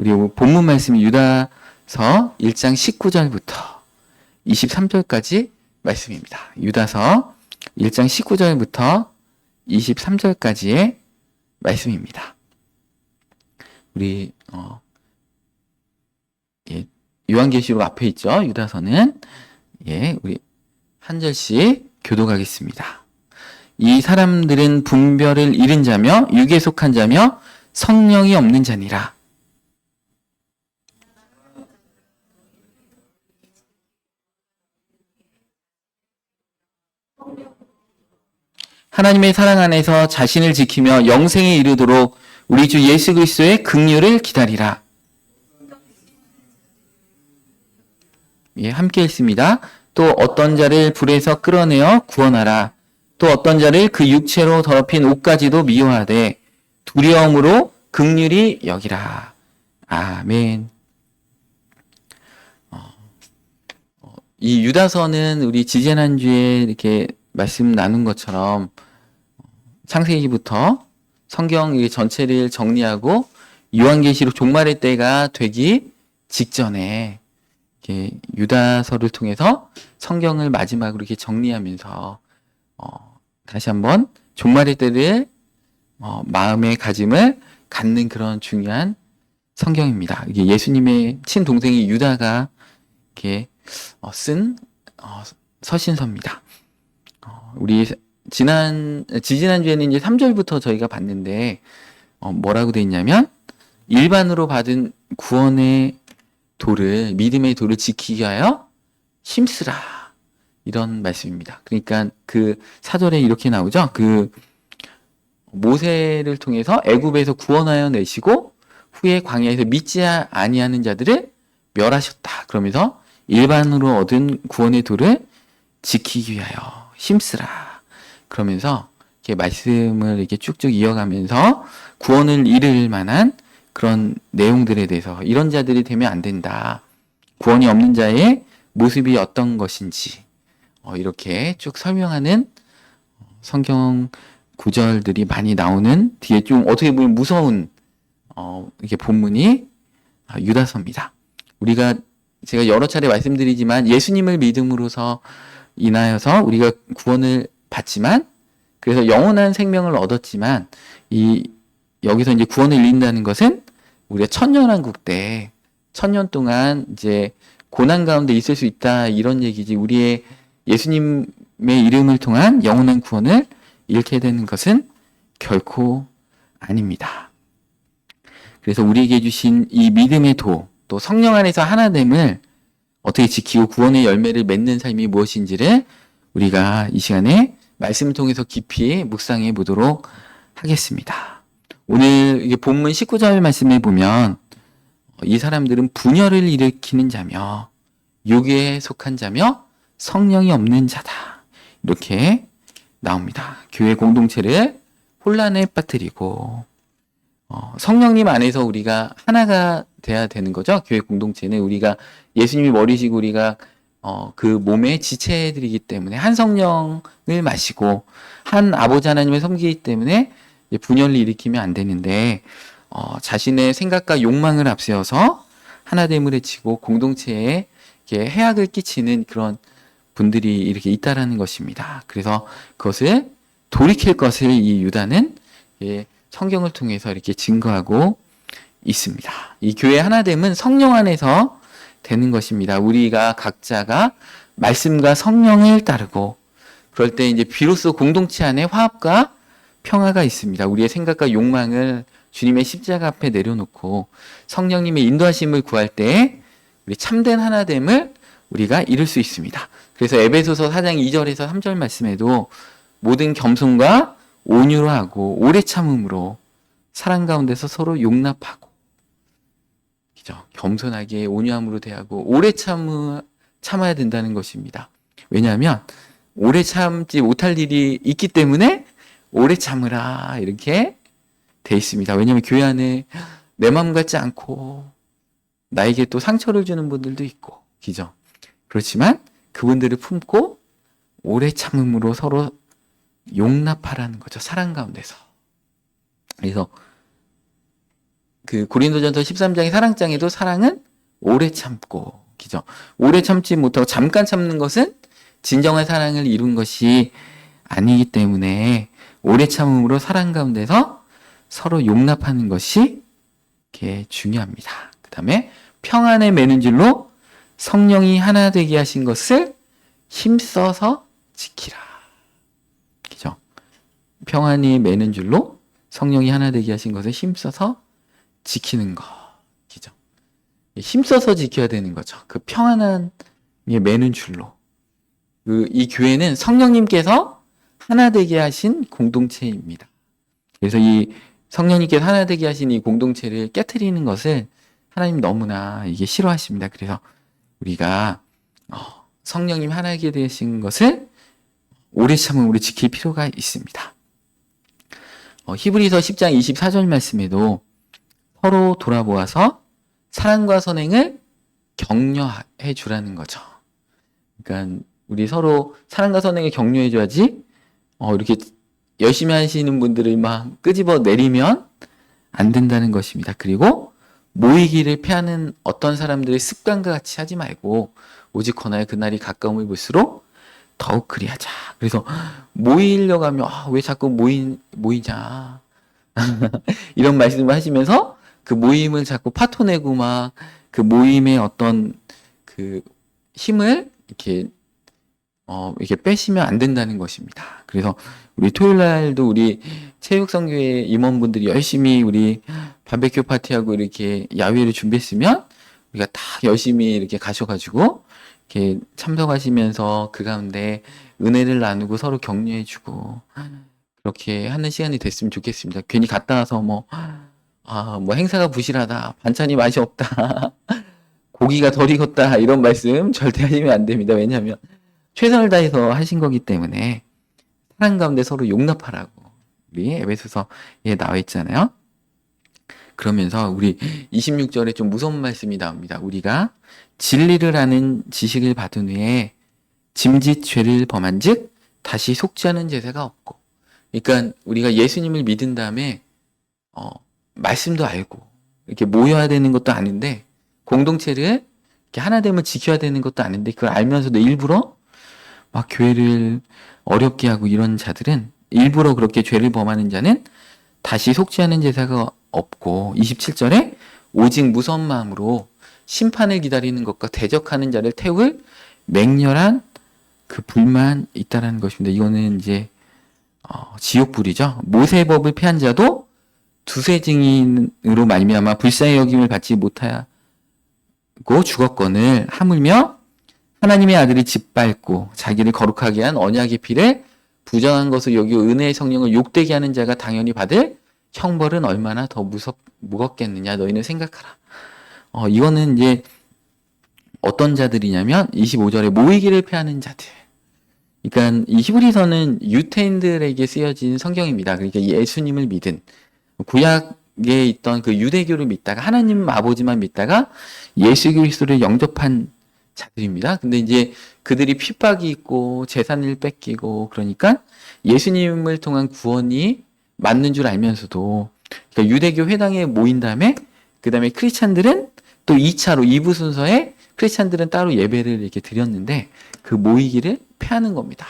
우리 본문 말씀이 유다서 1장 19절부터 23절까지 말씀입니다. 유다서 1장 19절부터 23절까지의 말씀입니다. 우리 요한계시록 앞에 있죠. 유다서는 우리 한 절씩 교독하겠습니다. 이 사람들은 분별을 잃은 자며 육에 속한 자며 성령이 없는 자니라. 하나님의 사랑 안에서 자신을 지키며 영생에 이르도록 우리 주 예수 그리스도의 긍휼을 기다리라. 함께 읽습니다. 또 어떤 자를 불에서 끌어내어 구원하라. 또 어떤 자를 그 육체로 더럽힌 옷까지도 미워하되 두려움으로 긍휼히 여기라. 아멘. 이 유다서는 우리 지지난주에 이렇게 말씀 나눈 것처럼 창세기부터 성경 전체를 정리하고 요한계시록 종말의 때가 되기 직전에 이렇게 유다서를 통해서 성경을 마지막으로 이렇게 정리하면서 다시 한번 종말의 때를 마음의 가짐을 갖는 그런 중요한 성경입니다. 이게 예수님의 친동생이 유다가 이렇게 쓴 서신서입니다. 우리 지지난주에는 이제 3절부터 저희가 봤는데 뭐라고 돼 있냐면 일반으로 받은 구원의 도를, 믿음의 도를 지키기 위하여 힘쓰라, 이런 말씀입니다. 그러니까 그 4절에 이렇게 나오죠. 그 모세를 통해서 애굽에서 구원하여 내시고 후에 광야에서 믿지 아니하는 자들을 멸하셨다. 그러면서 일반으로 얻은 구원의 도를 지키기 위하여 힘쓰라. 그러면서 이렇게 말씀을 이렇게 쭉쭉 이어가면서 구원을 이룰 만한 그런 내용들에 대해서 이런 자들이 되면 안 된다. 구원이 없는 자의 모습이 어떤 것인지 이렇게 쭉 설명하는 성경 구절들이 많이 나오는 뒤에 좀 어떻게 보면 무서운 이게 본문이 유다서입니다. 제가 여러 차례 말씀드리지만 예수님을 믿음으로서 인하여서 우리가 구원을 받지만 그래서 영원한 생명을 얻었지만 여기서 이제 구원을 이룬다는 것은 우리가 천년왕국 때 천년 동안 이제 고난 가운데 있을 수 있다, 이런 얘기지, 우리의 예수님의 이름을 통한 영원한 구원을 잃게 되는 것은 결코 아닙니다. 그래서 우리에게 주신 이 믿음의 도, 또 성령 안에서 하나됨을 어떻게 지키고 구원의 열매를 맺는 삶이 무엇인지를 우리가 이 시간에 말씀을 통해서 깊이 묵상해 보도록 하겠습니다. 오늘 이게 본문 19절 말씀에 보면 이 사람들은 분열을 일으키는 자며 육에 속한 자며 성령이 없는 자다, 이렇게 나옵니다. 교회 공동체를 혼란에 빠뜨리고 성령님 안에서 우리가 하나가 돼야 되는 거죠. 교회 공동체는 우리가 예수님이 머리시고 우리가 그 몸의 지체들이기 때문에 한 성령을 마시고 한 아버지 하나님을 섬기기 때문에 분열을 일으키면 안 되는데 자신의 생각과 욕망을 앞세워서 하나됨을 해치고 공동체에 이렇게 해악을 끼치는 그런 분들이 이렇게 있다라는 것입니다. 그래서 그것을 돌이킬 것을 이 유다는 성경을 통해서 이렇게 증거하고 있습니다. 이 교회 하나됨은 성령 안에서 되는 것입니다. 우리가 각자가 말씀과 성령을 따르고 그럴 때 이제 비로소 공동체 안에 화합과 평화가 있습니다. 우리의 생각과 욕망을 주님의 십자가 앞에 내려놓고 성령님의 인도하심을 구할 때 우리 참된 하나됨을 우리가 이룰 수 있습니다. 그래서 에베소서 4장 2절에서 3절 말씀에도 모든 겸손과 온유로 하고 오래 참음으로 사랑 가운데서 서로 용납하고, 그죠? 겸손하게 온유함으로 대하고 오래 참아야 된다는 것입니다. 왜냐하면 오래 참지 못할 일이 있기 때문에 오래 참으라, 이렇게 돼 있습니다. 왜냐하면 교회 안에 내 마음 같지 않고 나에게 또 상처를 주는 분들도 있고, 그죠? 그렇지만 그분들을 품고 오래 참음으로 서로 용납하라는 거죠. 사랑 가운데서. 그래서 그 고린도전서 13장의 사랑장에도 사랑은 오래 참고, 그죠? 오래 참지 못하고 잠깐 참는 것은 진정한 사랑을 이룬 것이 아니기 때문에 오래 참음으로 사랑 가운데서 서로 용납하는 것이 이렇게 중요합니다. 그 다음에 평안에 매는 줄로 성령이 하나 되게 하신 것을 힘써서 지키라. 그죠? 평안이 매는 줄로 성령이 하나 되게 하신 것을 힘써서 지키는 거. 그죠? 힘써서 지켜야 되는 거죠. 그 평안한 매는 줄로. 이 교회는 성령님께서 하나 되게 하신 공동체입니다. 그래서 이 성령님께서 하나 되게 하신 이 공동체를 깨트리는 것을 하나님 너무나 이게 싫어하십니다. 그래서 우리가 성령님 하나 되게 되신 것을 오래 참음으로 지킬 필요가 있습니다. 히브리서 10장 24절 말씀에도 서로 돌아보아서 사랑과 선행을 격려해 주라는 거죠. 그러니까 우리 서로 사랑과 선행을 격려해 줘야지 이렇게 열심히 하시는 분들을 막 끄집어 내리면 안 된다는 것입니다. 그리고 모이기를 피하는 어떤 사람들의 습관과 같이 하지 말고 오직 권하여 그날이 가까움을 볼수록 더욱 그리하자. 그래서 모이려고 하면 왜 자꾸 모이냐 이런 말씀을 하시면서 그 모임을 자꾸 파토내고 막 그 모임의 어떤 그 힘을 이렇게 빼시면 안 된다는 것입니다. 그래서 우리 토요일 날도 우리 체육성교회 임원분들이 열심히 우리 바베큐 파티하고 이렇게 야외를 준비했으면 우리가 다 열심히 이렇게 가셔가지고 이렇게 참석하시면서 그 가운데 은혜를 나누고 서로 격려해주고 그렇게 하는 시간이 됐으면 좋겠습니다. 괜히 갔다 와서 뭐 행사가 부실하다, 반찬이 맛이 없다, 고기가 덜 익었다 이런 말씀 절대 하시면 안 됩니다. 왜냐하면 최선을 다해서 하신 거기 때문에 사랑 가운데 서로 용납하라고 우리 에베소서에 나와 있잖아요. 그러면서 우리 26절에 좀 무서운 말씀이 나옵니다. 우리가 진리를 아는 지식을 받은 후에 짐짓 죄를 범한 즉 다시 속죄하는 제사가 없고, 그러니까 우리가 예수님을 믿은 다음에 말씀도 알고 이렇게 모여야 되는 것도 아닌데 공동체를 이렇게 하나됨을 지켜야 되는 것도 아닌데 그걸 알면서도 일부러 막 교회를 어렵게 하고 이런 자들은, 일부러 그렇게 죄를 범하는 자는 다시 속죄하는 제사가 없고, 27절에 오직 무서운 마음으로 심판을 기다리는 것과 대적하는 자를 태울 맹렬한 그 불만 있다라는 것입니다. 이거는 이제 지옥불이죠. 모세의 법을 피한 자도 두세 증인으로 말미암아 불쌍히 여김을 받지 못하고 죽었거늘 하물며 하나님의 아들이 짓밟고 자기를 거룩하게 한 언약의 피를 부정한 것을 여기고 은혜의 성령을 욕되게 하는 자가 당연히 받을 형벌은 얼마나 더 무겁겠느냐 너희는 생각하라. 이거는 이제 어떤 자들이냐면 25절에 모이기를 피하는 자들. 그러니까 이 히브리서는 유대인들에게 쓰여진 성경입니다. 그러니까 예수님을 믿은, 구약에 있던 그 유대교를 믿다가 하나님 아버지만 믿다가 예수 그리스도를 영접한 자들입니다. 근데 이제 그들이 핍박이 있고 재산을 뺏기고 그러니까 예수님을 통한 구원이 맞는 줄 알면서도, 그러니까 유대교 회당에 모인 다음에 그 다음에 크리스찬들은 또 2차로 2부 순서에 크리스찬들은 따로 예배를 이렇게 드렸는데 그 모이기를 피하는 겁니다.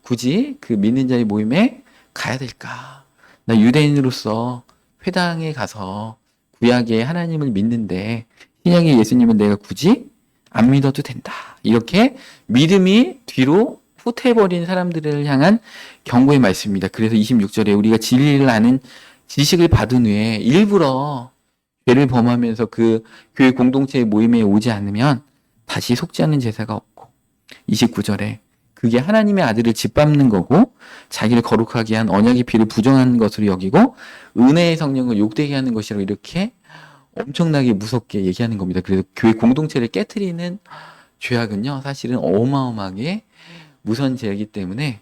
굳이 그 믿는 자의 모임에 가야 될까? 나 유대인으로서 회당에 가서 구약의 하나님을 믿는데 신약의 예수님은 내가 굳이 안 믿어도 된다. 이렇게 믿음이 뒤로 후퇴해버린 사람들을 향한 경고의 말씀입니다. 그래서 26절에 우리가 진리를 아는 지식을 받은 후에 일부러 죄를 범하면서 그 교회 공동체의 모임에 오지 않으면 다시 속죄하는 제사가 없고, 29절에 그게 하나님의 아들을 짓밟는 거고 자기를 거룩하게 한 언약의 피를 부정하는 것으로 여기고 은혜의 성령을 욕되게 하는 것이라고 이렇게 엄청나게 무섭게 얘기하는 겁니다. 그래서 교회 공동체를 깨트리는 죄악은요 사실은 어마어마하게 무서운 죄이기 때문에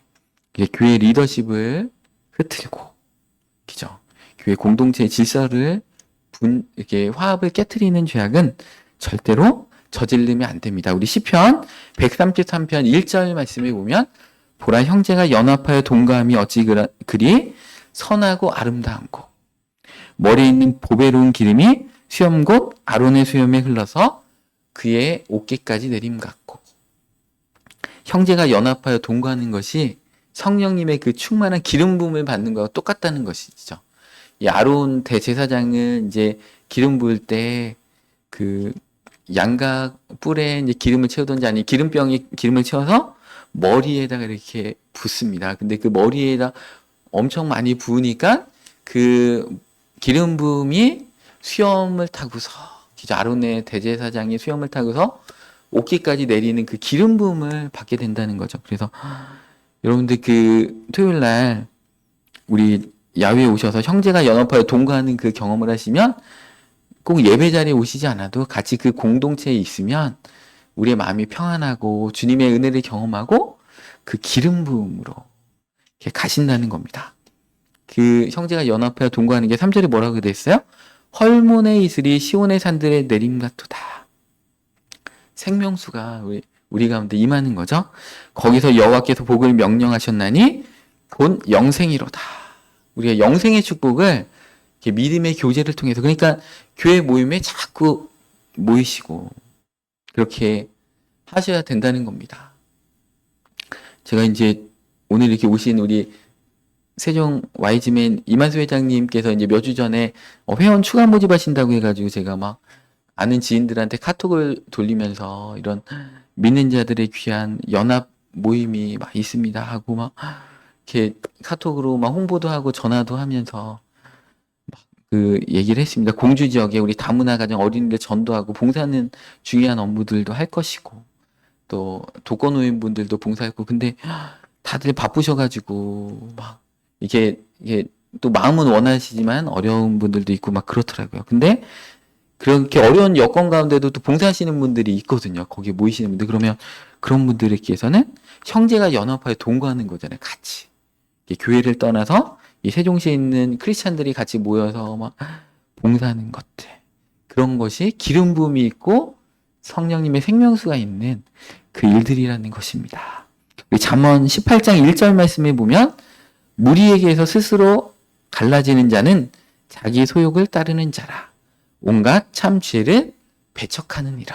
교회 리더십을 흐트리고, 그죠? 교회 공동체의 질서를 이렇게 화합을 깨트리는 죄악은 절대로 저지르면 안 됩니다. 우리 시편 133편 1절 말씀에 보면 보라 형제가 연합하여 동거함이 어찌 그리 선하고 아름다운고 머리에 있는 보배로운 기름이 수염 곧 아론의 수염에 흘러서 그의 어깨까지 내림 같고. 형제가 연합하여 동거하는 것이 성령님의 그 충만한 기름 부음을 받는 것과 똑같다는 것이죠. 이 아론 대제사장은 이제 기름 부을 때 그 양각 뿔에 이제 기름을 채우던지 아니 기름병에 기름을 채워서 머리에다가 이렇게 붓습니다. 근데 그 머리에다 엄청 많이 부으니까 그 기름 부음이 수염을 타고서 아론의 대제사장이 수염을 타고서 어깨까지 내리는 그 기름 부음을 받게 된다는 거죠. 그래서 여러분들 그 토요일 날 우리 야외에 오셔서 형제가 연합하여 동거하는 그 경험을 하시면 꼭 예배 자리에 오시지 않아도 같이 그 공동체에 있으면 우리의 마음이 평안하고 주님의 은혜를 경험하고 그 기름 부음으로 이렇게 가신다는 겁니다. 그 형제가 연합하여 동거하는 게 3절에 뭐라고 됐어요? 헐몬의 이슬이 시온의 산들에 내림 같도다. 생명수가 우리 가운데 임하는 거죠. 거기서 여호와께서 복을 명령하셨나니 곧 영생이로다. 우리가 영생의 축복을 믿음의 교제를 통해서, 그러니까 교회 모임에 자꾸 모이시고 그렇게 하셔야 된다는 겁니다. 제가 이제 오늘 이렇게 오신 우리 세종 YG맨 이만수 회장님께서 이제 몇 주 전에 회원 추가 모집하신다고 해가지고 제가 막 아는 지인들한테 카톡을 돌리면서 이런 믿는 자들의 귀한 연합 모임이 막 있습니다 하고 막 이렇게 카톡으로 막 홍보도 하고 전화도 하면서 그 얘기를 했습니다. 공주 지역에 우리 다문화 가정 어린이들 전도하고 봉사하는 중요한 업무들도 할 것이고 또 독거노인분들도 봉사했고, 근데 다들 바쁘셔가지고 막 이게 또 마음은 원하시지만 어려운 분들도 있고 막 그렇더라고요. 근데 그렇게 어려운 여건 가운데도 또 봉사하시는 분들이 있거든요. 거기에 모이시는 분들. 그러면 그런 분들께서는 형제가 연합하여 동거하는 거잖아요. 같이 교회를 떠나서 이 세종시에 있는 크리스찬들이 같이 모여서 막 봉사하는 것들, 그런 것이 기름 부음이 있고 성령님의 생명수가 있는 그 일들이라는 것입니다. 우리 잠언 18장 1절 말씀에 보면 무리에게서 스스로 갈라지는 자는 자기 소욕을 따르는 자라 온갖 참 죄를 배척하느니라.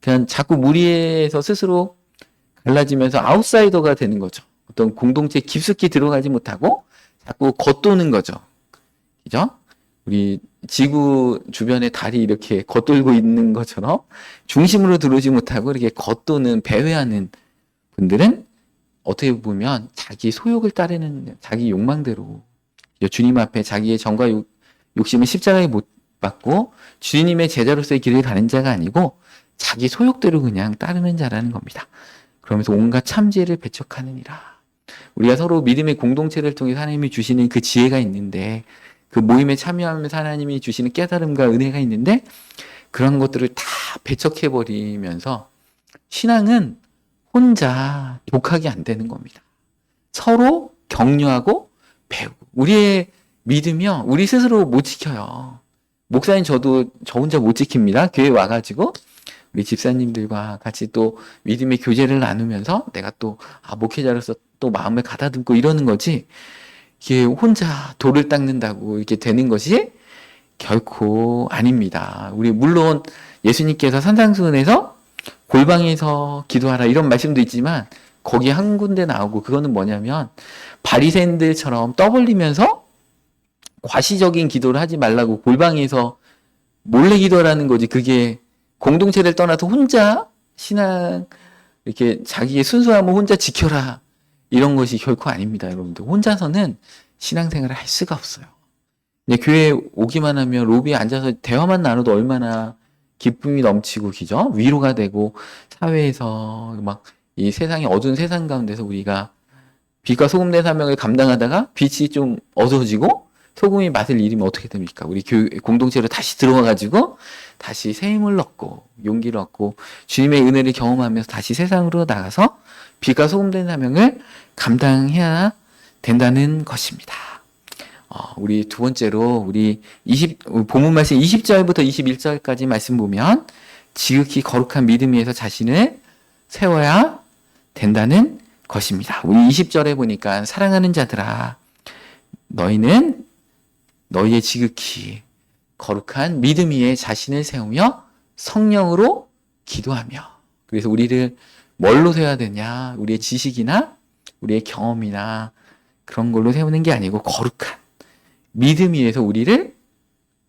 그냥 자꾸 무리에서 스스로 갈라지면서 아웃사이더가 되는 거죠. 어떤 공동체에 깊숙이 들어가지 못하고 자꾸 겉도는 거죠. 그죠? 우리 지구 주변에 달이 이렇게 겉돌고 있는 것처럼 중심으로 들어오지 못하고 이렇게 겉도는 배회하는 분들은 어떻게 보면 자기 소욕을 따르는 자기 욕망대로 주님 앞에 자기의 정과 욕심을 십자가에 못 받고 주님의 제자로서의 길을 가는 자가 아니고 자기 소욕대로 그냥 따르는 자라는 겁니다. 그러면서 온갖 참지혜를 배척하느니라. 우리가 서로 믿음의 공동체를 통해서 하나님이 주시는 그 지혜가 있는데, 그 모임에 참여하면서 하나님이 주시는 깨달음과 은혜가 있는데 그런 것들을 다 배척해버리면서 신앙은 혼자 독하게 안 되는 겁니다. 서로 격려하고 배우고. 우리의 믿음이요, 우리 스스로 못 지켜요. 목사님 저도 저 혼자 못 지킵니다. 교회 와가지고 우리 집사님들과 같이 또 믿음의 교제를 나누면서 내가 또 목회자로서 또 마음을 가다듬고 이러는 거지, 이게 혼자 돌을 닦는다고 이렇게 되는 것이 결코 아닙니다. 우리 물론 예수님께서 산상수훈에서 골방에서 기도하라 이런 말씀도 있지만 거기 한 군데 나오고, 그거는 뭐냐면 바리새인들처럼 떠벌리면서 과시적인 기도를 하지 말라고 골방에서 몰래 기도하라는 거지. 그게 공동체를 떠나서 혼자 신앙 이렇게 자기의 순수함을 혼자 지켜라 이런 것이 결코 아닙니다. 여러분들 혼자서는 신앙생활을 할 수가 없어요. 근데 교회에 오기만 하면 로비에 앉아서 대화만 나눠도 얼마나 기쁨이 넘치고 기죠? 위로가 되고, 사회에서 막 이 세상의 어두운 세상 가운데서 우리가 빛과 소금 내 사명을 감당하다가 빛이 좀 어두워지고 소금이 맛을 잃으면 어떻게 됩니까? 우리 공동체로 다시 들어와가지고 다시 새 힘을 얻고 용기를 얻고 주님의 은혜를 경험하면서 다시 세상으로 나가서 빛과 소금 된 사명을 감당해야 된다는 것입니다. 우리 두 번째로 우리 본문 말씀 20절부터 21절까지 말씀 보면 지극히 거룩한 믿음 위에서 자신을 세워야 된다는 것입니다. 우리 20절에 보니까 사랑하는 자들아 너희는 너희의 지극히 거룩한 믿음 위에 자신을 세우며 성령으로 기도하며. 그래서 우리를 뭘로 세워야 되냐? 우리의 지식이나 우리의 경험이나 그런 걸로 세우는 게 아니고 거룩한 믿음 위에서 우리를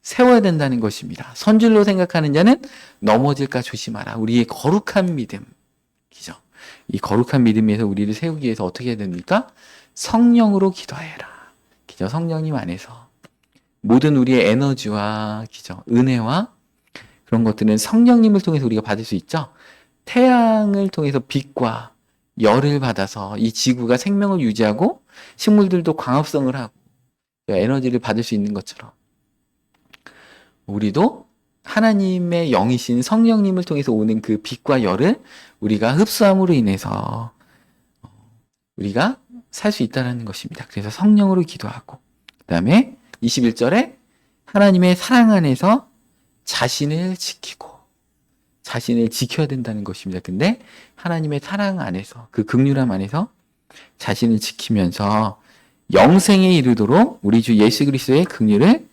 세워야 된다는 것입니다. 선줄로 생각하는 자는 넘어질까 조심하라. 우리의 거룩한 믿음. 그죠? 이 거룩한 믿음 위에서 우리를 세우기 위해서 어떻게 해야 됩니까? 성령으로 기도하여라. 그죠? 성령님 안에서 모든 우리의 에너지와 그죠? 은혜와 그런 것들은 성령님을 통해서 우리가 받을 수 있죠. 태양을 통해서 빛과 열을 받아서 이 지구가 생명을 유지하고 식물들도 광합성을 하고 에너지를 받을 수 있는 것처럼 우리도 하나님의 영이신 성령님을 통해서 오는 그 빛과 열을 우리가 흡수함으로 인해서 우리가 살 수 있다는 것입니다. 그래서 성령으로 기도하고 그 다음에 21절에 하나님의 사랑 안에서 자신을 지키고 자신을 지켜야 된다는 것입니다. 근데 하나님의 사랑 안에서 그 긍휼함 안에서 자신을 지키면서 영생에 이르도록 우리 주 예수 그리스도의 긍휼을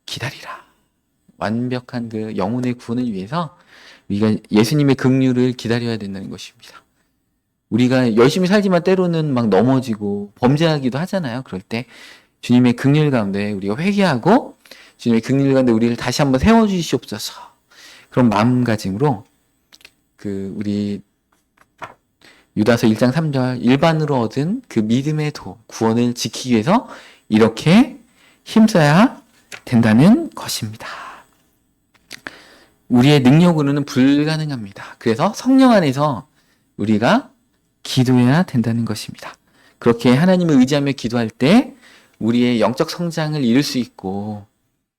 기다리라. 완벽한 그 영혼의 구원을 위해서 우리가 예수님의 긍휼을 기다려야 된다는 것입니다. 우리가 열심히 살지만 때로는 막 넘어지고 범죄하기도 하잖아요. 그럴 때 주님의 긍휼 가운데 우리가 회개하고 주님의 긍휼 가운데 우리를 다시 한번 세워주시옵소서. 그런 마음가짐으로 그 우리 유다서 1장 3절 일반으로 얻은 그 믿음의 도 구원을 지키기 위해서 이렇게 힘써야 된다는 것입니다. 우리의 능력으로는 불가능합니다. 그래서 성령 안에서 우리가 기도해야 된다는 것입니다. 그렇게 하나님을 의지하며 기도할 때 우리의 영적 성장을 이룰 수 있고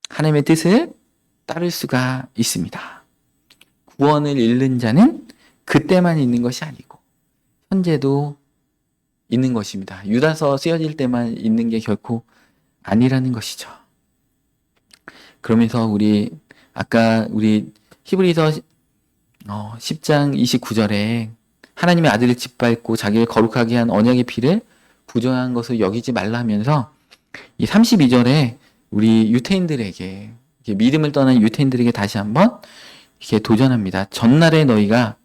하나님의 뜻을 따를 수가 있습니다. 구원을 잃는 자는 그때만 있는 것이 아니고 현재도 있는 것입니다. 유다서 쓰여질 때만 있는 게 결코 아니라는 것이죠. 그러면서 아까 우리 히브리서 10장 29절에 하나님의 아들을 짓밟고 자기를 거룩하게 한 언약의 피를 부정한 것을 여기지 말라 하면서 이 32절에 우리 유태인들에게 믿음을 떠난 유태인들에게 다시 한번 이렇게 도전합니다. 전날에 너희가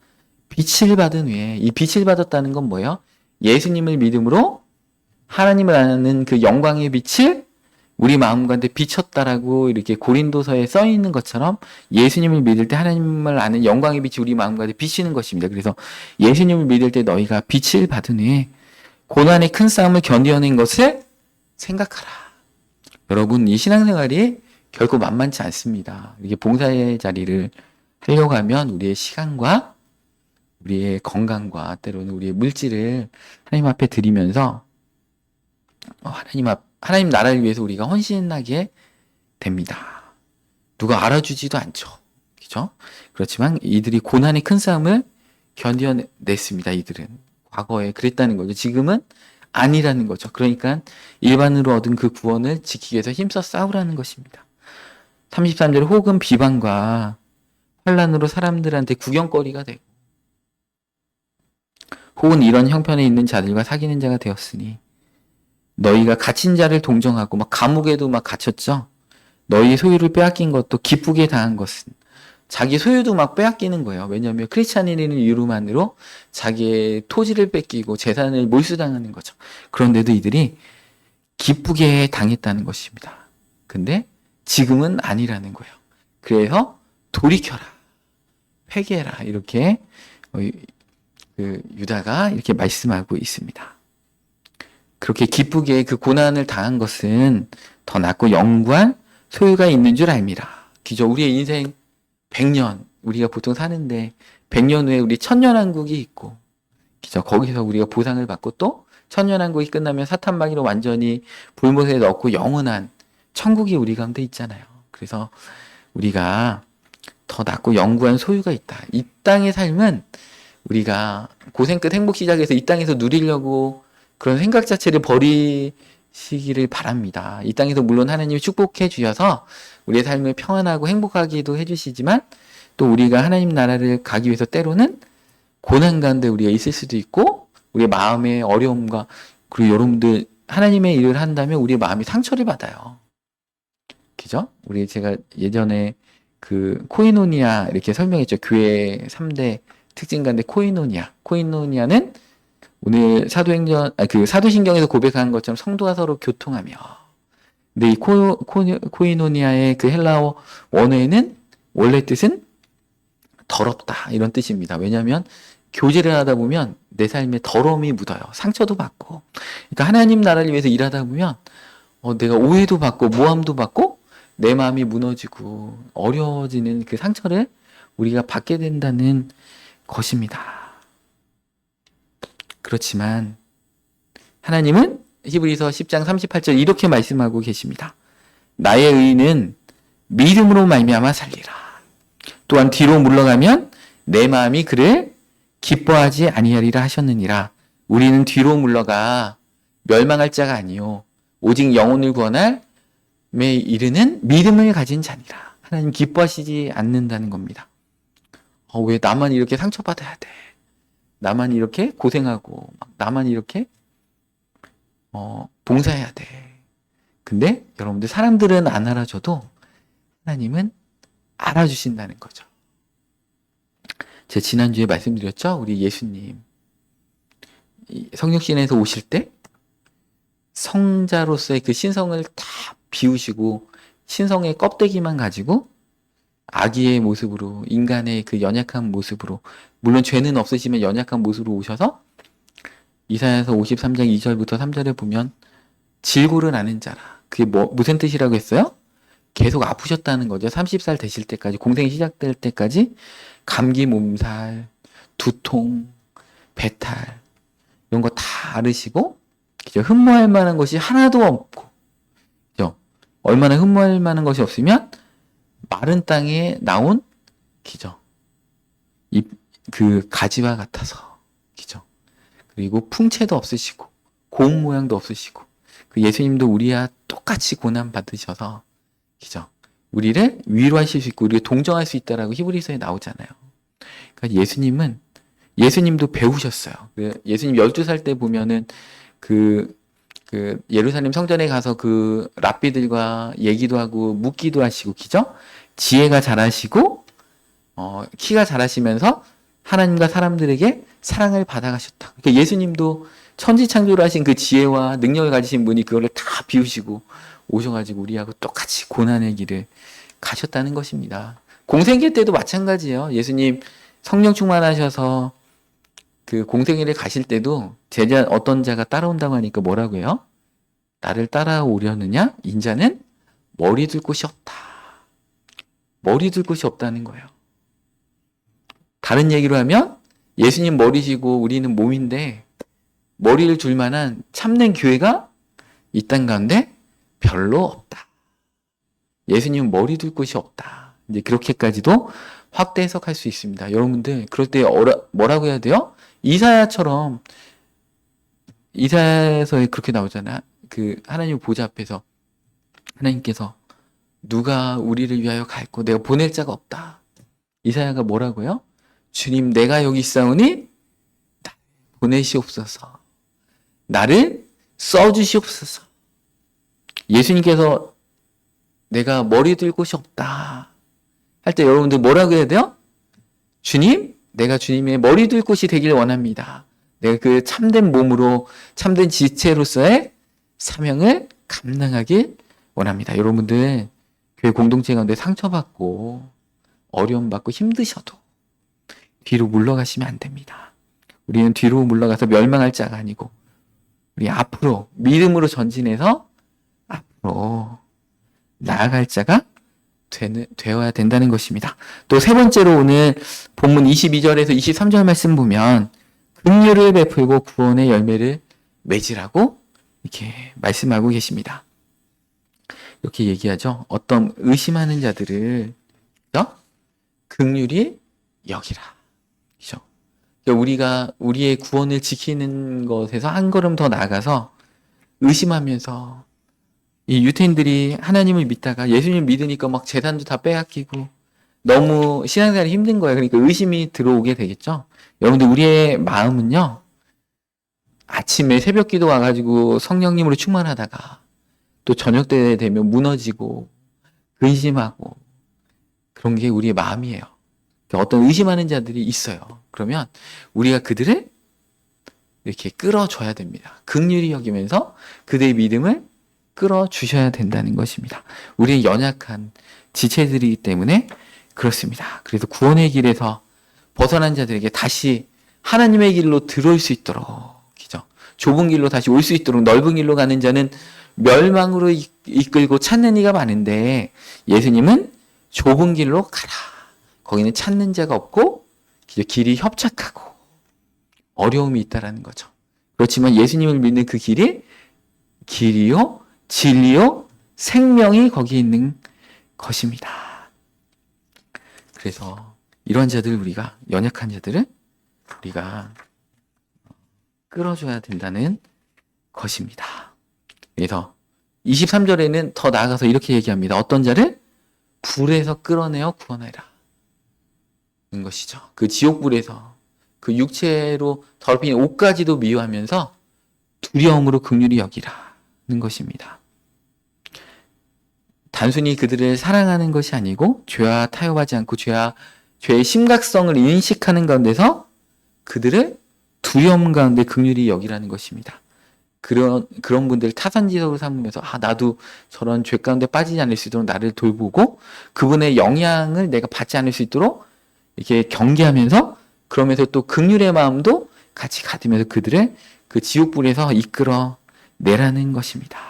빛을 받은 후에 이 빛을 받았다는 건 뭐예요? 예수님을 믿음으로 하나님을 아는 그 영광의 빛을 우리 마음 가운데 비쳤다라고 이렇게 고린도서에 써 있는 것처럼 예수님을 믿을 때 하나님을 아는 영광의 빛이 우리 마음 가운데 비치는 것입니다. 그래서 예수님을 믿을 때 너희가 빛을 받은 후에 고난의 큰 싸움을 견뎌낸 것을 생각하라. 여러분, 이 신앙생활이 결코 만만치 않습니다. 이렇게 봉사의 자리를 하려고 하면 우리의 시간과 우리의 건강과 때로는 우리의 물질을 하나님 앞에 드리면서 하나님 나라를 위해서 우리가 헌신하게 됩니다. 누가 알아주지도 않죠. 그죠? 그렇지만 이들이 고난의 큰 싸움을 견뎌냈습니다. 이들은. 과거에 그랬다는 거죠. 지금은 아니라는 거죠. 그러니까 일반으로 얻은 그 구원을 지키기 위해서 힘써 싸우라는 것입니다. 33절 혹은 비방과 환난으로 사람들한테 구경거리가 되고 혹은 이런 형편에 있는 자들과 사귀는 자가 되었으니 너희가 갇힌 자를 동정하고 막 감옥에도 막 갇혔죠. 너희 소유를 빼앗긴 것도 기쁘게 당한 것은 자기 소유도 막 빼앗기는 거예요. 왜냐하면 크리스찬이라는 이유만으로 자기의 토지를 뺏기고 재산을 몰수당하는 거죠. 그런데도 이들이 기쁘게 당했다는 것입니다. 근데 지금은 아니라는 거예요. 그래서 돌이켜라, 회개해라 이렇게 유다가 이렇게 말씀하고 있습니다. 그렇게 기쁘게 그 고난을 당한 것은 더 낫고 영구한 소유가 있는 줄 알미라. 기죠. 우리의 인생 100년 우리가 보통 사는데 100년 후에 우리 천년왕국이 있고 기죠. 거기서 우리가 보상을 받고 또 천년왕국이 끝나면 사탄마귀로 완전히 불못에 넣고 영원한 천국이 우리 가운데 있잖아요. 그래서 우리가 더 낫고 영구한 소유가 있다. 이 땅의 삶은 우리가 고생 끝 행복 시작해서 이 땅에서 누리려고 그런 생각 자체를 버리시기를 바랍니다. 이 땅에서 물론 하나님이 축복해 주셔서 우리의 삶을 평안하고 행복하기도 해주시지만 또 우리가 하나님 나라를 가기 위해서 때로는 고난 가운데 우리가 있을 수도 있고 우리의 마음의 어려움과 그리고 여러분들 하나님의 일을 한다면 우리의 마음이 상처를 받아요. 그죠? 우리 제가 예전에 그 코이노니아 이렇게 설명했죠. 교회 3대 특징 가운데 코이노니아. 코이노니아는 오늘 그 사도신경에서 고백한 것처럼 성도가 서로 교통하며. 근데 이 코이노니아의 그 헬라어 원어에는 원래 뜻은 더럽다 이런 뜻입니다. 왜냐하면 교제를 하다 보면 내 삶에 더러움이 묻어요. 상처도 받고. 그러니까 하나님 나라를 위해서 일하다 보면 내가 오해도 받고 모함도 받고 내 마음이 무너지고 어려워지는 그 상처를 우리가 받게 된다는 것입니다. 그렇지만 하나님은 히브리서 10장 38절 이렇게 말씀하고 계십니다. 나의 의는 믿음으로 말미암아 살리라. 또한 뒤로 물러가면 내 마음이 그를 기뻐하지 아니하리라 하셨느니라. 우리는 뒤로 물러가 멸망할 자가 아니요 오직 영혼을 구원할 매 이르는 믿음을 가진 자니라. 하나님 기뻐하시지 않는다는 겁니다. 왜 나만 이렇게 상처받아야 돼? 나만 이렇게 고생하고 나만 이렇게 봉사해야 돼. 근데 여러분들 사람들은 안 알아줘도 하나님은 알아주신다는 거죠. 제가 지난주에 말씀드렸죠? 우리 예수님 성육신에서 오실 때 성자로서의 그 신성을 다 비우시고 신성의 껍데기만 가지고 아기의 모습으로 인간의 그 연약한 모습으로 물론 죄는 없으시면 연약한 모습으로 오셔서 이사야서 53장 2절부터 3절에 보면 질고를 아는 자라. 그게 무슨 뜻이라고 했어요? 계속 아프셨다는 거죠. 30살 되실 때까지 공생이 시작될 때까지 감기 몸살, 두통, 배탈 이런 거 다 앓으시고 그죠? 흠모할 만한 것이 하나도 없고 그죠? 얼마나 흠모할 만한 것이 없으면 마른 땅에 나온 기죠. 그 가지와 같아서 기죠. 그리고 풍채도 없으시고 고운 모양도 없으시고 그 예수님도 우리와 똑같이 고난 받으셔서 기죠. 우리를 위로하실 수 있고 우리를 동정할 수 있다라고 히브리서에 나오잖아요. 그러니까 예수님도 배우셨어요. 예수님 12살 때 보면은 그 예루살렘 성전에 가서 그 랍비들과 얘기도 하고 묻기도 하시고 기죠? 지혜가 잘하시고 키가 잘하시면서 하나님과 사람들에게 사랑을 받아가셨다. 그러니까 예수님도 천지창조를 하신 그 지혜와 능력을 가지신 분이 그거를 다 비우시고 오셔가지고 우리하고 똑같이 고난의 길을 가셨다는 것입니다. 공생길 때도 마찬가지예요. 예수님 성령 충만하셔서 그 공생일에 가실 때도 어떤 자가 따라온다고 하니까 뭐라고 해요? 나를 따라오려느냐? 인자는 머리 둘 곳이 없다. 머리 둘 곳이 없다는 거예요. 다른 얘기로 하면 예수님 머리시고 우리는 몸인데 머리를 둘 만한 참된 교회가 이 땅 가운데 별로 없다. 예수님은 머리 둘 곳이 없다. 이제 그렇게까지도 확대 해석할 수 있습니다. 여러분들 그럴 때 뭐라고 해야 돼요? 이사야서에 그렇게 나오잖아. 그 하나님 보좌 앞에서 하나님께서 누가 우리를 위하여 갈고 내가 보낼 자가 없다. 이사야가 뭐라고요? 주님 내가 여기 있사오니 나를 보내시옵소서. 나를 써주시옵소서. 예수님께서 내가 머리 들 곳이 없다 할 때 여러분들 뭐라고 해야 돼요? 주님, 내가 주님의 머리 들 곳이 되길 원합니다. 내가 그 참된 몸으로 참된 지체로서의 사명을 감당하길 원합니다. 여러분들 교회 공동체 가운데 상처받고 어려움받고 힘드셔도 뒤로 물러가시면 안 됩니다. 우리는 뒤로 물러가서 멸망할 자가 아니고 우리 앞으로 믿음으로 전진해서 앞으로 나아갈 자가 되어야 된다는 것입니다. 또 세 번째로 오늘 본문 22절에서 23절 말씀 보면 긍휼을 베풀고 구원의 열매를 맺으라고 이렇게 말씀하고 계십니다. 이렇게 얘기하죠. 어떤 의심하는 자들을 긍휼히 여기라. 그죠? 우리가 우리의 구원을 지키는 것에서 한 걸음 더 나아가서 의심하면서 이 유태인들이 하나님을 믿다가 예수님 믿으니까 막 재산도 다 빼앗기고 너무 신앙생활이 힘든 거예요. 그러니까 의심이 들어오게 되겠죠. 여러분들 우리의 마음은요. 아침에 새벽 기도 와가지고 성령님으로 충만하다가 또 저녁 때 되면 무너지고 근심하고 그런 게 우리의 마음이에요. 어떤 의심하는 자들이 있어요. 그러면 우리가 그들을 이렇게 끌어줘야 됩니다. 긍휼히 여기면서 그들의 믿음을 끌어주셔야 된다는 것입니다. 우리는 연약한 지체들이기 때문에 그렇습니다. 그래서 구원의 길에서 벗어난 자들에게 다시 하나님의 길로 들어올 수 있도록, 그죠? 좁은 길로 다시 올 수 있도록, 넓은 길로 가는 자는 멸망으로 이끌고 찾는 이가 많은데 예수님은 좁은 길로 가라. 거기는 찾는 자가 없고 길이 협착하고 어려움이 있다라는 거죠. 그렇지만 예수님을 믿는 그 길이 길이요, 진리요, 생명이 거기 있는 것입니다. 그래서 이런 자들 우리가, 연약한 자들을 우리가 끌어줘야 된다는 것입니다. 그래서 23절에는 더 나아가서 이렇게 얘기합니다. 어떤 자를 불에서 끌어내어 구원하라. 는 것이죠. 그 지옥불에서 그 육체로 더럽힌 옷까지도 미워하면서 두려움으로 긍휼히 여기라는 것입니다. 단순히 그들을 사랑하는 것이 아니고 죄와 타협하지 않고 죄의 심각성을 인식하는 가운데서 그들을 두려움 가운데 긍휼히 여기라는 것입니다. 그런 분들 타산지석으로 삼으면서 나도 저런 죄 가운데 빠지지 않을 수 있도록 나를 돌보고 그분의 영향을 내가 받지 않을 수 있도록 이렇게 경계하면서 그러면서 또 긍휼의 마음도 같이 가지면서 그들을 그 지옥불에서 이끌어 내라는 것입니다.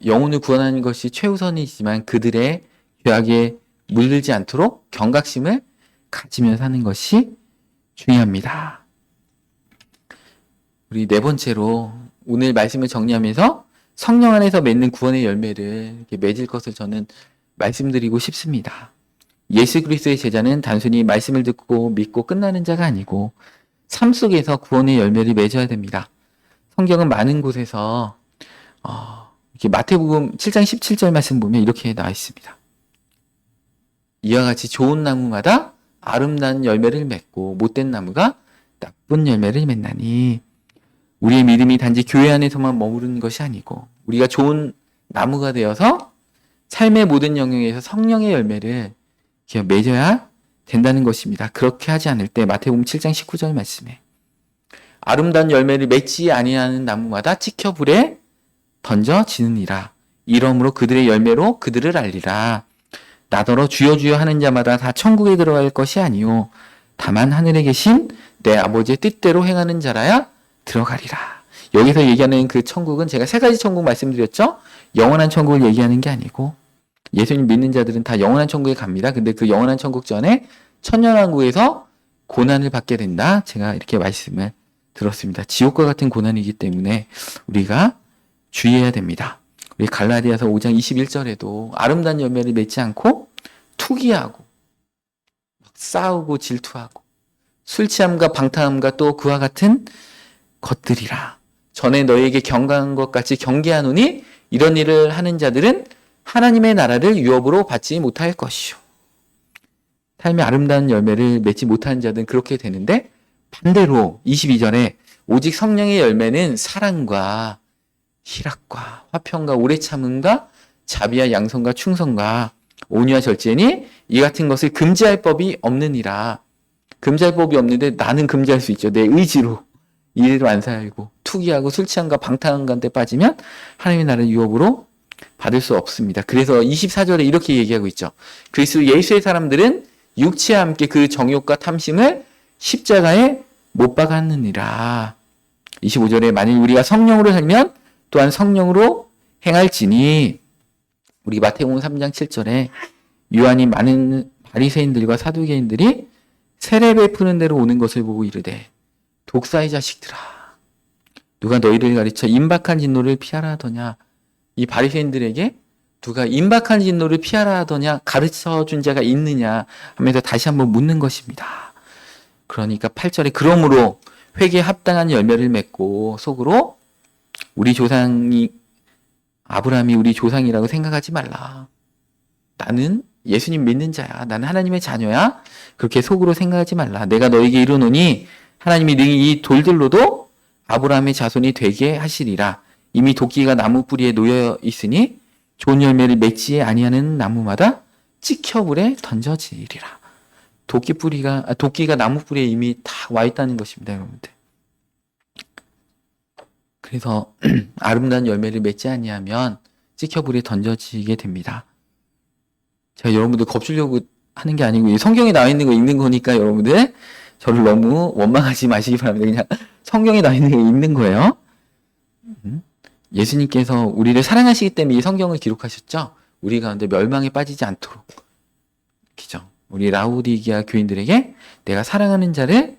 영혼을 구원하는 것이 최우선이지만 그들의 죄악에 물들지 않도록 경각심을 가지면서 하는 것이 중요합니다. 우리 네 번째로 오늘 말씀을 정리하면서 성령 안에서 맺는 구원의 열매를 이렇게 맺을 것을 저는 말씀드리고 싶습니다. 예수 그리스도의 제자는 단순히 말씀을 듣고 믿고 끝나는 자가 아니고 삶 속에서 구원의 열매를 맺어야 됩니다. 성경은 많은 곳에서 이렇게 마태복음 7장 17절 말씀 보면 이렇게 나와 있습니다. 이와 같이 좋은 나무마다 아름다운 열매를 맺고 못된 나무가 나쁜 열매를 맺나니 우리의 믿음이 단지 교회 안에서만 머무르는 것이 아니고 우리가 좋은 나무가 되어서 삶의 모든 영역에서 성령의 열매를 맺어야 된다는 것입니다. 그렇게 하지 않을 때 마태복음 7장 19절 말씀에 아름다운 열매를 맺지 아니하는 나무마다 찍혀 불에 던져지느니라. 이러므로 그들의 열매로 그들을 알리라. 나더러 주여 주여 하는 자마다 다 천국에 들어갈 것이 아니요 다만 하늘에 계신 내 아버지의 뜻대로 행하는 자라야 들어가리라. 여기서 얘기하는 그 천국은 제가 세 가지 천국 말씀드렸죠. 영원한 천국을 얘기하는 게 아니고 예수님 믿는 자들은 다 영원한 천국에 갑니다. 근데 그 영원한 천국 전에 천년왕국에서 고난을 받게 된다. 제가 이렇게 말씀을 들었습니다. 지옥과 같은 고난이기 때문에 우리가 주의해야 됩니다. 우리 갈라디아서 5장 21절에도 아름다운 열매를 맺지 않고 투기하고 싸우고 질투하고 술 취함과 방탕함과 또 그와 같은 것들이라. 전에 너희에게 경고한 것 같이 경계하노니 이런 일을 하는 자들은 하나님의 나라를 유업으로 받지 못할 것이요. 삶의 아름다운 열매를 맺지 못하는 자들은 그렇게 되는데 반대로 22절에 오직 성령의 열매는 사랑과 희락과 화평과 오래 참음과 자비와 양선과 충성과 온유와 절제니 이 같은 것을 금지할 법이 없느니라. 금지할 법이 없는데 나는 금지할 수 있죠. 내 의지로 이래로 안 살고 투기하고 술 취함과 방탕한 가운데 빠지면 하나님의 나라를 유업으로 받을 수 없습니다. 그래서 24절에 이렇게 얘기하고 있죠. 그리스도 예수의 사람들은 육체와 함께 그 정욕과 탐심을 십자가에 못 박았느니라. 25절에 만일 우리가 성령으로 살면 또한 성령으로 행할지니 우리 마태복음 3장 7절에 요한이 많은 바리새인들과 사두개인들이 세례 베푸는 대로 오는 것을 보고 이르되 독사의 자식들아 누가 너희를 가르쳐 임박한 진노를 피하라 하더냐. 이 바리새인들에게 누가 임박한 진노를 피하라 하더냐 가르쳐 준 자가 있느냐 하면서 다시 한번 묻는 것입니다. 그러니까 8절에 그러므로 회개에 합당한 열매를 맺고 속으로 우리 조상이 아브라함이 우리 조상이라고 생각하지 말라. 나는 예수님 믿는 자야. 나는 하나님의 자녀야. 그렇게 속으로 생각하지 말라. 내가 너에게 이르노니 하나님이 능히 이 돌들로도 아브라함의 자손이 되게 하시리라. 이미 도끼가 나무 뿌리에 놓여 있으니 좋은 열매를 맺지 아니하는 나무마다 찍혀 불에 던져지리라. 도끼가 나무 뿌리에 이미 다 와 있다는 것입니다, 여러분들. 그래서 아름다운 열매를 맺지 아니하면 찍혀 불에 던져지게 됩니다. 제가 여러분들 겁주려고 하는 게 아니고 성경에 나와 있는 거 읽는 거니까 여러분들 저를 너무 원망하지 마시기 바랍니다. 그냥 성경에 나와 있는 거 읽는 거예요. 예수님께서 우리를 사랑하시기 때문에 이 성경을 기록하셨죠. 우리 가운데 멸망에 빠지지 않도록. 그죠? 우리 라우디게아 교인들에게 내가 사랑하는 자를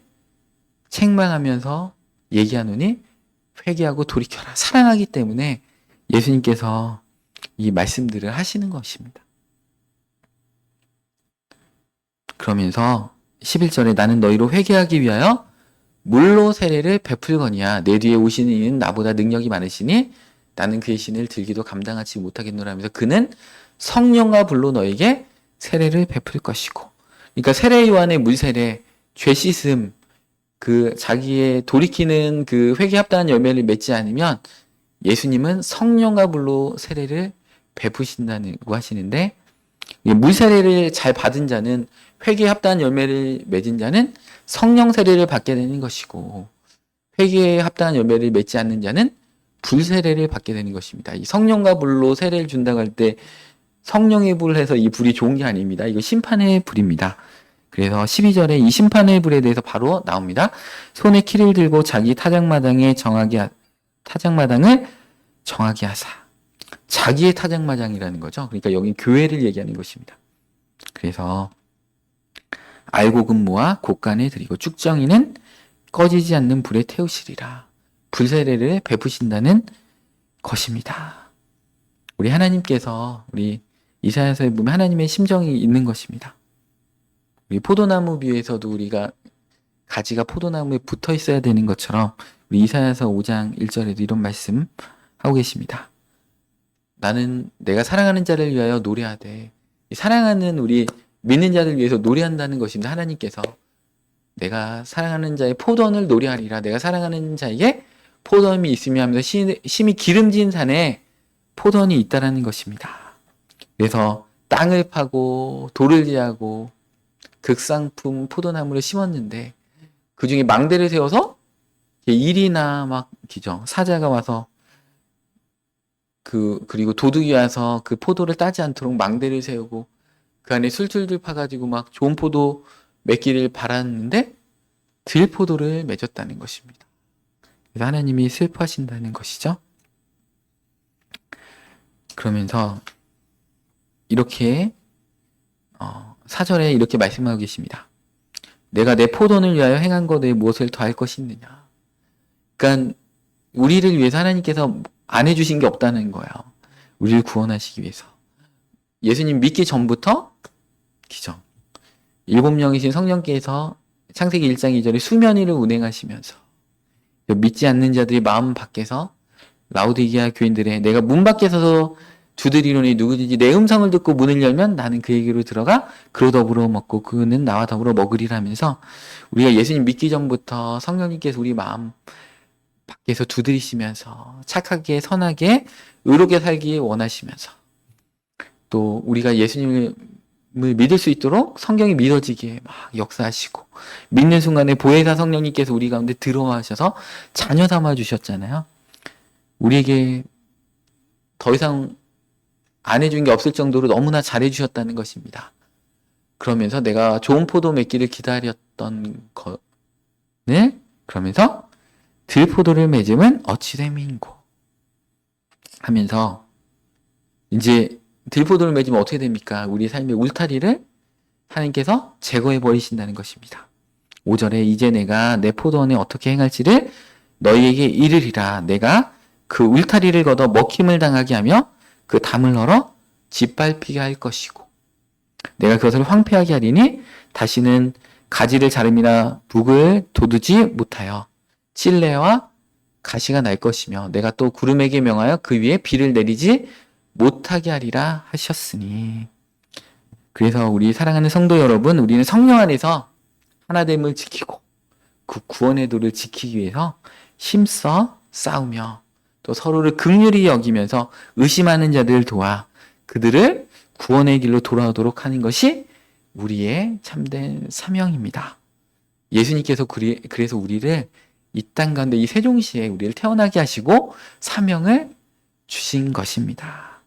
책망하면서 얘기하노니 회개하고 돌이켜라. 사랑하기 때문에 예수님께서 이 말씀들을 하시는 것입니다. 그러면서 11절에 나는 너희로 회개하기 위하여 물로 세례를 베풀거니와 내 뒤에 오시는 이는 나보다 능력이 많으시니 나는 그의 신을 들기도 감당하지 못하겠노라 하면서 그는 성령과 불로 너에게 세례를 베풀 것이고, 그러니까 세례 요한의 물 세례, 죄 씻음, 그 자기의 돌이키는 그 회개 합당한 열매를 맺지 않으면 예수님은 성령과 불로 세례를 베푸신다고 하시는데, 물 세례를 잘 받은 자는 회개에 합당한 열매를 맺은 자는 성령 세례를 받게 되는 것이고, 회개에 합당한 열매를 맺지 않는 자는 불 세례를 받게 되는 것입니다. 이 성령과 불로 세례를 준다고 할 때 성령의 불을 해서 이 불이 좋은 게 아닙니다. 이거 심판의 불입니다. 그래서 12절에 이 심판의 불에 대해서 바로 나옵니다. 손에 키를 들고 자기 타작마당을 정하게 하사. 자기의 타작마당이라는 거죠. 그러니까 여기 교회를 얘기하는 것입니다. 그래서 알곡은 모아 곳간에 드리고 쭉정이는 꺼지지 않는 불에 태우시리라. 불세례를 베푸신다는 것입니다. 우리 하나님께서 우리 이사야서에 보면 하나님의 심정이 있는 것입니다. 우리 포도나무 위에서도 우리가 가지가 포도나무에 붙어 있어야 되는 것처럼 우리 이사야서 5장 1절에도 이런 말씀 하고 계십니다. 나는 내가 사랑하는 자를 위하여 노래하되, 사랑하는 우리 믿는 자들 위해서 노래한다는 것입니다. 하나님께서 내가 사랑하는 자의 포도원을 노래하리라. 내가 사랑하는 자에게 포도원이 있으며 하면서 심히 기름진 산에 포도원이 있다라는 것입니다. 그래서 땅을 파고 돌을 제하고 극상품 포도나무를 심었는데 그 중에 망대를 세워서 일이나 막 기죠. 사자가 와서 그리고 도둑이 와서 그 포도를 따지 않도록 망대를 세우고 그 안에 술줄들 파가지고 막 좋은 포도 맺기를 바랐는데 들포도를 맺었다는 것입니다. 그래서 하나님이 슬퍼하신다는 것이죠. 그러면서 이렇게 4절에 이렇게 말씀하고 계십니다. 내가 내 포도원을 위하여 행한 것에 무엇을 더할 것이 있느냐. 그러니까 우리를 위해서 하나님께서 안 해주신 게 없다는 거예요. 우리를 구원하시기 위해서. 예수님 믿기 전부터 기죠. 7명이신 성령께서 창세기 1장 2절에 수면위를 운행하시면서 믿지 않는 자들이 마음 밖에서 라우디게아 교인들의 내가 문 밖에 서서 두드리노니 누구든지 내 음성을 듣고 문을 열면 나는 그에게로 들어가 그로 더불어 먹고 그는 나와 더불어 먹으리라 하면서 우리가 예수님 믿기 전부터 성령님께서 우리 마음 밖에서 두드리시면서 착하게 선하게 의롭게 살기 원하시면서 또 우리가 예수님을 믿을 수 있도록 성경이 믿어지게 막 역사하시고 믿는 순간에 보혜사 성령님께서 우리 가운데 들어와셔서 자녀 삼아 주셨잖아요. 우리에게 더 이상 안 해준 게 없을 정도로 너무나 잘해 주셨다는 것입니다. 그러면서 내가 좋은 포도 맺기를 기다렸던 거는 그러면서 들포도를 맺음은 어찌 됨인고 하면서 이제 들포도를 맺으면 어떻게 됩니까? 우리 삶의 울타리를 하나님께서 제거해 버리신다는 것입니다. 5절에 이제 내가 내 포도원에 어떻게 행할지를 너희에게 이르리라. 내가 그 울타리를 걷어 먹힘을 당하게 하며 그 담을 널어 짓밟히게 할 것이고 내가 그것을 황폐하게 하리니 다시는 가지를 자름이나 북을 돋우지 못하여 찔레와 가시가 날 것이며 내가 또 구름에게 명하여 그 위에 비를 내리지 못하게 하리라 하셨으니. 그래서 우리 사랑하는 성도 여러분, 우리는 성령 안에서 하나됨을 지키고 그 구원의 도를 지키기 위해서 힘써 싸우며 또 또 서로를 긍휼히 여기면서 의심하는 자들을 도와 그들을 구원의 길로 돌아오도록 하는 것이 우리의 참된 사명입니다. 예수님께서 그래서 우리를 이 땅 가운데 이 세종시에 우리를 태어나게 하시고 사명을 주신 것입니다.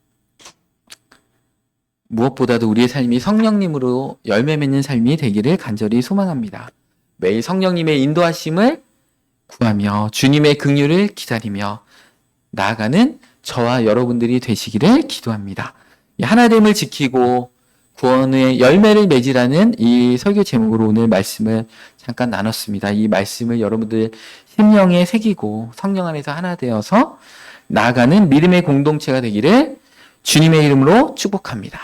무엇보다도 우리의 삶이 성령님으로 열매 맺는 삶이 되기를 간절히 소망합니다. 매일 성령님의 인도하심을 구하며 주님의 긍휼을 기다리며 나아가는 저와 여러분들이 되시기를 기도합니다. 하나됨을 지키고 구원의 열매를 맺으라는 이 설교 제목으로 오늘 말씀을 잠깐 나눴습니다. 이 말씀을 여러분들 심령에 새기고 성령 안에서 하나 되어서 나아가는 믿음의 공동체가 되기를 주님의 이름으로 축복합니다.